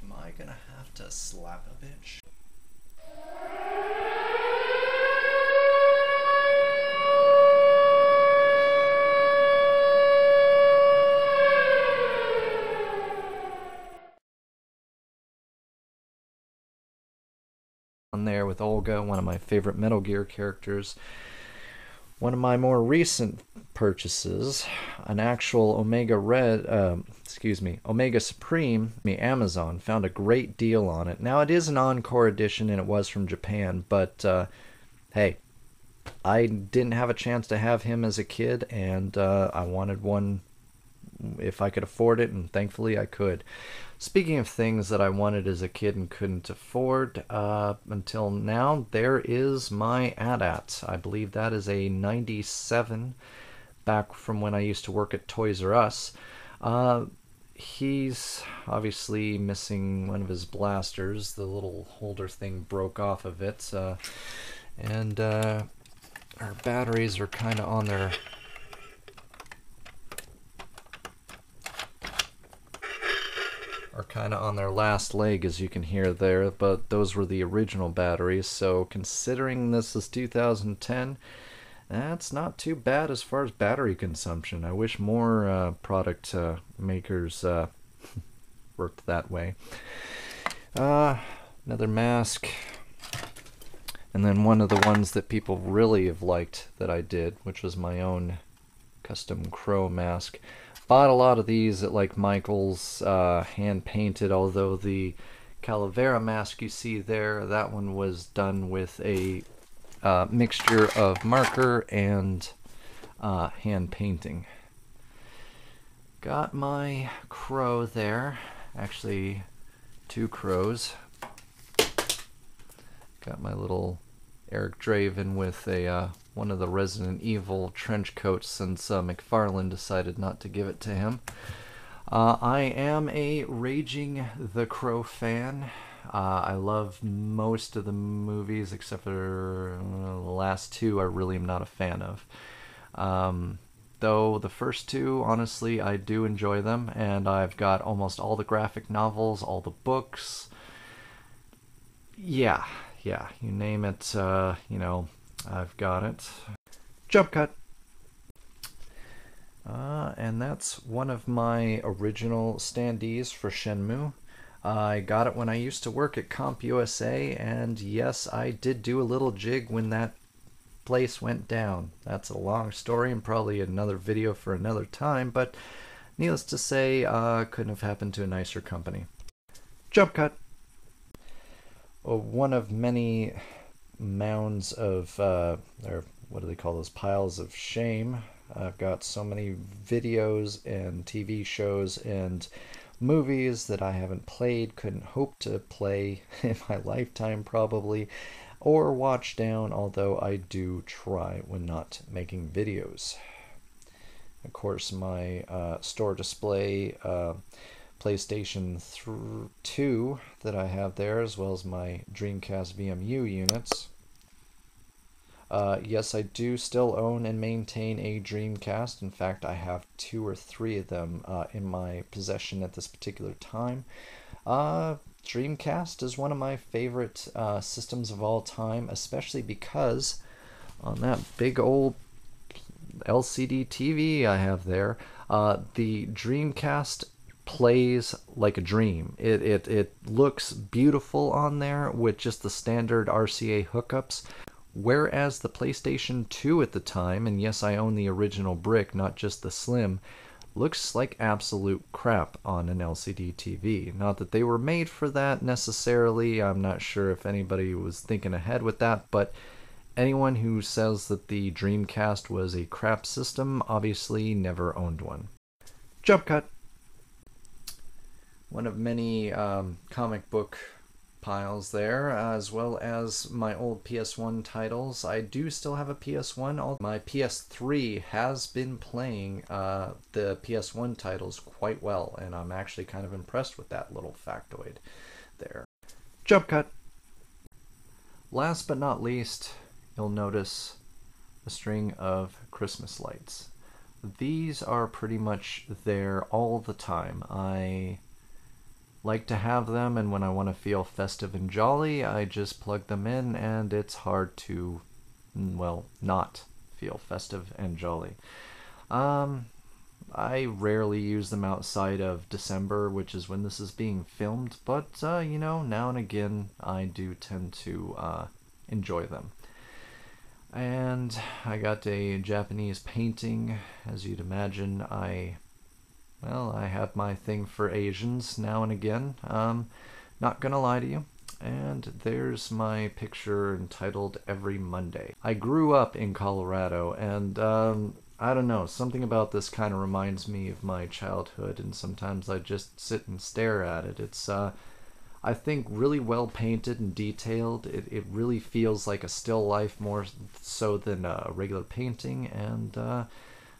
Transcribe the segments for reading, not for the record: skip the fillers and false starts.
Am I gonna have to slap a bitch? On there with Olga, one of my favorite Metal Gear characters. One of my more recent purchases, an actual Omega Omega Supreme, the Amazon, found a great deal on it. Now it is an encore edition and it was from Japan, but hey, I didn't have a chance to have him as a kid, and I wanted one if I could afford it, and thankfully I could. Speaking of things that I wanted as a kid and couldn't afford until now, there is my AT-AT. I believe that is a 97, back from when I used to work at Toys R Us. He's obviously missing one of his blasters. The little holder thing broke off of it, and our batteries are kind of on their last leg, as you can hear there, but those were the original batteries, so considering this is 2010, that's not too bad as far as battery consumption. I wish more product makers worked that way. Another mask, and then one of the ones that people really have liked that I did, which was my own custom crow mask. Bought a lot of these at like Michael's, hand painted, although the Calavera mask you see there, that one was done with a mixture of marker and hand painting. Got my crow there, actually 2 crows. Got my little Eric Draven with a one of the Resident Evil trench coats, since McFarlane decided not to give it to him. I am a raging The Crow fan. I love most of the movies except for the last 2 I really am not a fan of. Though the first 2, honestly, I do enjoy them, and I've got almost all the graphic novels, all the books. Yeah, you name it, you know, I've got it. Jump cut! And that's one of my original standees for Shenmue. I got it when I used to work at CompUSA, and yes, I did do a little jig when that place went down. That's a long story and probably another video for another time, but needless to say, couldn't have happened to a nicer company. Jump cut! One of many mounds of, or what do they call those, piles of shame. I've got so many videos and TV shows and movies that I haven't played, couldn't hope to play in my lifetime probably, or watch down, although I do try when not making videos. Of course, my store display PlayStation 2 that I have there, as well as my Dreamcast VMU units. Yes, I do still own and maintain a Dreamcast. In fact, I have 2 or 3 of them in my possession at this particular time. Dreamcast is one of my favorite systems of all time, especially because on that big old LCD TV I have there, the Dreamcast plays like a dream. It looks beautiful on there with just the standard RCA hookups, whereas the PlayStation 2 at the time, and yes, I own the original brick, not just the Slim, looks like absolute crap on an LCD TV. Not that they were made for that necessarily. I'm not sure if anybody was thinking ahead with that, but anyone who says that the Dreamcast was a crap system obviously never owned one. Jump cut! One of many comic book piles there, as well as my old PS1 titles. I do still have a PS1. My PS3 has been playing the PS1 titles quite well, and I'm actually kind of impressed with that little factoid there. Jump cut! Last but not least, you'll notice a string of Christmas lights. These are pretty much there all the time. I like to have them, and when I want to feel festive and jolly, I just plug them in, and it's hard to, well, not feel festive and jolly. I rarely use them outside of December, which is when this is being filmed, but, you know, now and again, I do tend to enjoy them. And I got a Japanese painting. As you'd imagine, I have my thing for Asians now and again. Not gonna lie to you. And there's my picture entitled Every Monday. I grew up in Colorado, and I don't know, something about this kind of reminds me of my childhood, and sometimes I just sit and stare at it. It's I think really well painted and detailed. It really feels like a still life more so than a regular painting, and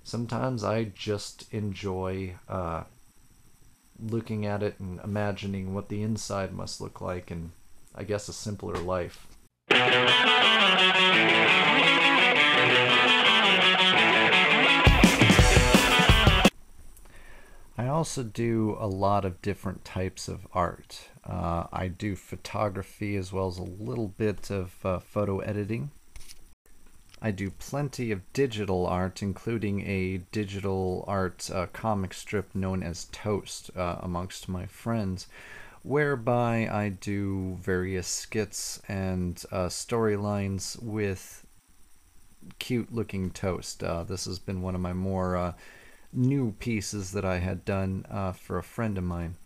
sometimes I just enjoy looking at it and imagining what the inside must look like, and I guess a simpler life. I also do a lot of different types of art. I do photography as well as a little bit of photo editing. I do plenty of digital art, including a digital art comic strip known as Toast amongst my friends, whereby I do various skits and storylines with cute-looking Toast. This has been one of my more new pieces that I had done for a friend of mine.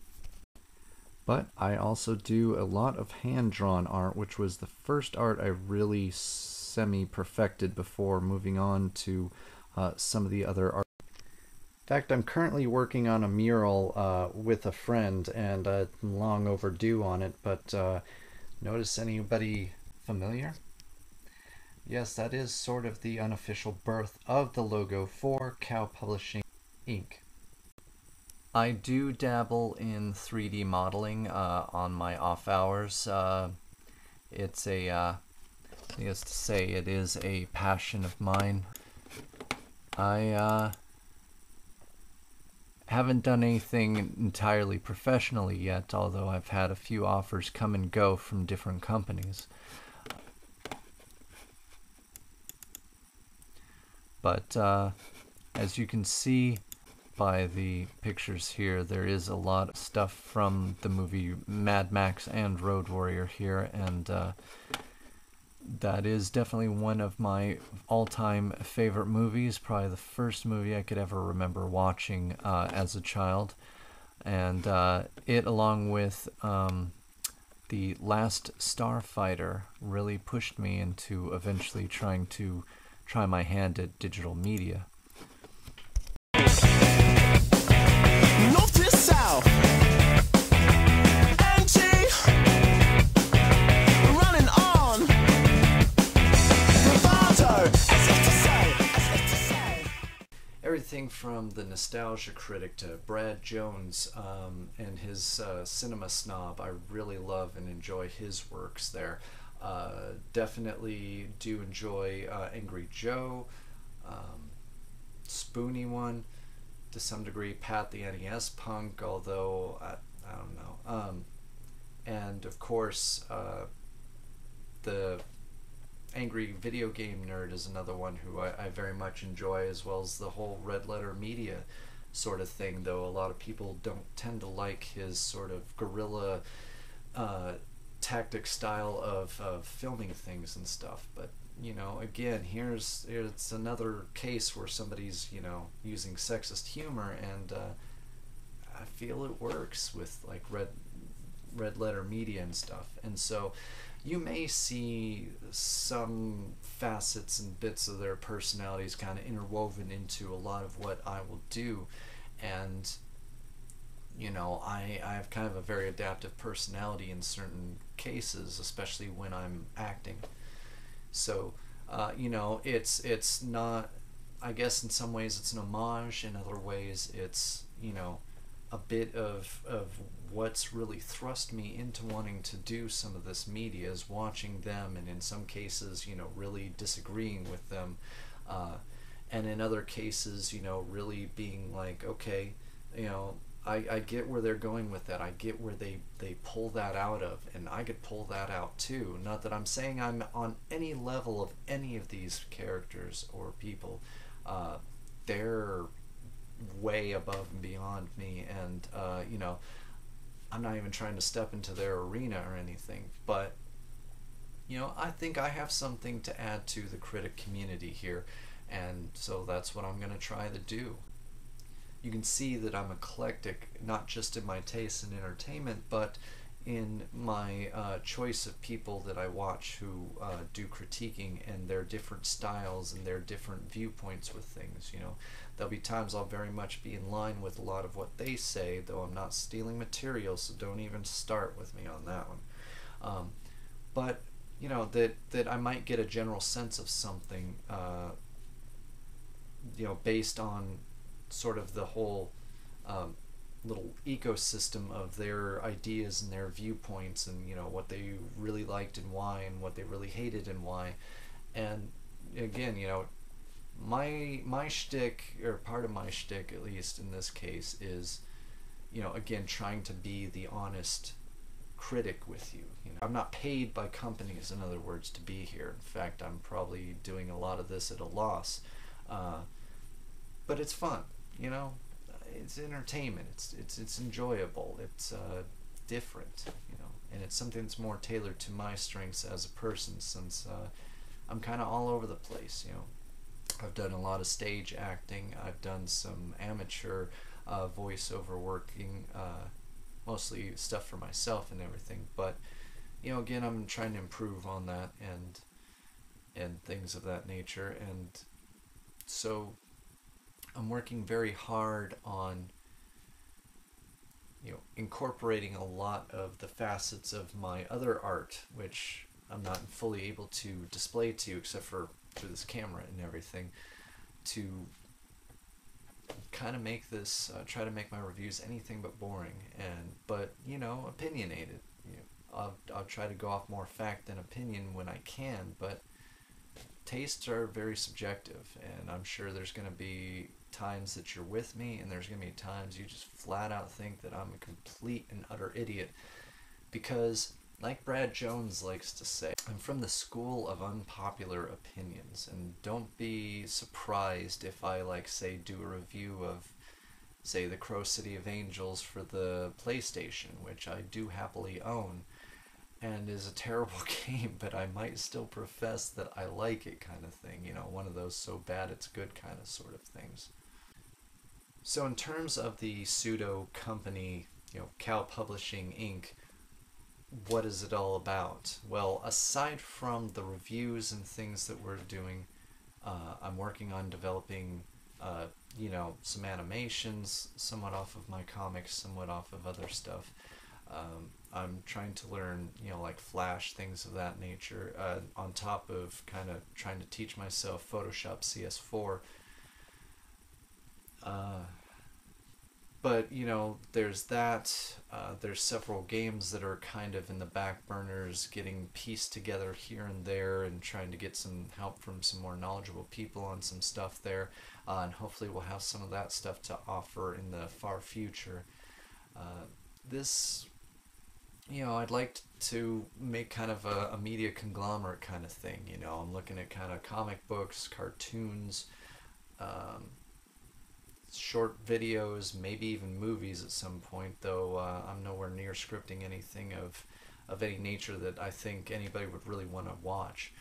But I also do a lot of hand-drawn art, which was the first art I really semi-perfected before moving on to some of the other art. In fact, I'm currently working on a mural with a friend, and I'm long overdue on it, but notice anybody familiar? Yes, that is sort of the unofficial birth of the logo for Cow Publishing Inc. I do dabble in 3D modeling on my off hours. It's needless to say, it is a passion of mine. I haven't done anything entirely professionally yet, although I've had a few offers come and go from different companies. But as you can see by the pictures here, there is a lot of stuff from the movie Mad Max and Road Warrior here, and that is definitely one of my all-time favorite movies, probably the first movie I could ever remember watching as a child. And it, along with The Last Starfighter, really pushed me into eventually trying to try my hand at digital media. North to south, running on. Bravado, Everything from the nostalgia critic to Brad Jones and his cinema snob, I really love and enjoy his works there. Definitely do enjoy Angry Joe, Spoony One, to some degree Pat the NES Punk, although I don't know. And of course, the Angry Video Game Nerd is another one who I very much enjoy, as well as the whole Red Letter Media sort of thing, though a lot of people don't tend to like his sort of guerrilla tactic style of filming things and stuff. But you know, again, it's another case where somebody's, you know, using sexist humor, and I feel it works with like Red Letter Media and stuff. And so you may see some facets and bits of their personalities kind of interwoven into a lot of what I will do. And you know, I have kind of a very adaptive personality in certain cases, especially when I'm acting. So, you know, it's not, I guess in some ways it's an homage, in other ways it's, you know, a bit of what's really thrust me into wanting to do some of this media is watching them, and in some cases, you know, really disagreeing with them, and in other cases, you know, really being like, okay, you know, I get where they're going with that. I get where they pull that out of, and I could pull that out too. Not that I'm saying I'm on any level of any of these characters or people. They're way above and beyond me, and you know, I'm not even trying to step into their arena or anything, but you know, I think I have something to add to the critic community here, and so that's what I'm going to try to do. You can see that I'm eclectic, not just in my tastes in entertainment, but in my choice of people that I watch who do critiquing, and their different styles and their different viewpoints with things. You know, there'll be times I'll very much be in line with a lot of what they say, though I'm not stealing material, so don't even start with me on that one. But you know, that I might get a general sense of something, you know, based on sort of the whole little ecosystem of their ideas and their viewpoints, and you know, what they really liked and why, and what they really hated and why. And again, you know, my shtick, or part of my shtick at least in this case, is, you know, again, trying to be the honest critic with you. You know, I'm not paid by companies, in other words, to be here. In fact, I'm probably doing a lot of this at a loss, but it's fun. You know, it's entertainment. It's enjoyable. It's different. You know, and it's something that's more tailored to my strengths as a person, since I'm kind of all over the place. You know, I've done a lot of stage acting. I've done some amateur voiceover working, mostly stuff for myself and everything. But you know, again, I'm trying to improve on that and things of that nature, and so I'm working very hard on, you know, incorporating a lot of the facets of my other art, which I'm not fully able to display to you except for through this camera and everything, to kind of make this, try to make my reviews anything but boring, but you know, opinionated. You know, I'll try to go off more fact than opinion when I can, but tastes are very subjective, and I'm sure there's going to be times that you're with me, and there's going to be times you just flat out think that I'm a complete and utter idiot, because like Brad Jones likes to say, I'm from the school of unpopular opinions, and don't be surprised if I, like, say, do a review of, say, the Crow City of Angels for the PlayStation, which I do happily own, and is a terrible game, but I might still profess that I like it kind of thing. You know, one of those so bad it's good kind of sort of things. So in terms of the pseudo company, you know, Cow Publishing Inc., what is it all about? Well, aside from the reviews and things that we're doing, I'm working on developing, you know, some animations, somewhat off of my comics, somewhat off of other stuff. I'm trying to learn, you know, like Flash, things of that nature, on top of kind of trying to teach myself Photoshop CS4. But, you know, there's that. There's several games that are kind of in the back burners, getting pieced together here and there, and trying to get some help from some more knowledgeable people on some stuff there. And hopefully we'll have some of that stuff to offer in the far future. This, you know, I'd like to make kind of a media conglomerate kind of thing. You know, I'm looking at kind of comic books, cartoons, short videos, maybe even movies at some point, though I'm nowhere near scripting anything of any nature that I think anybody would really want to watch.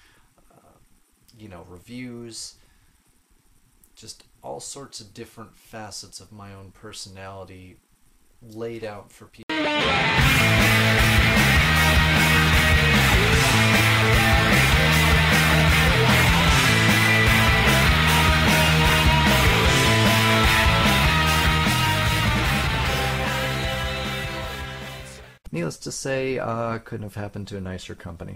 You know, reviews, just all sorts of different facets of my own personality laid out for people. Needless to to say, couldn't have happened to a nicer company.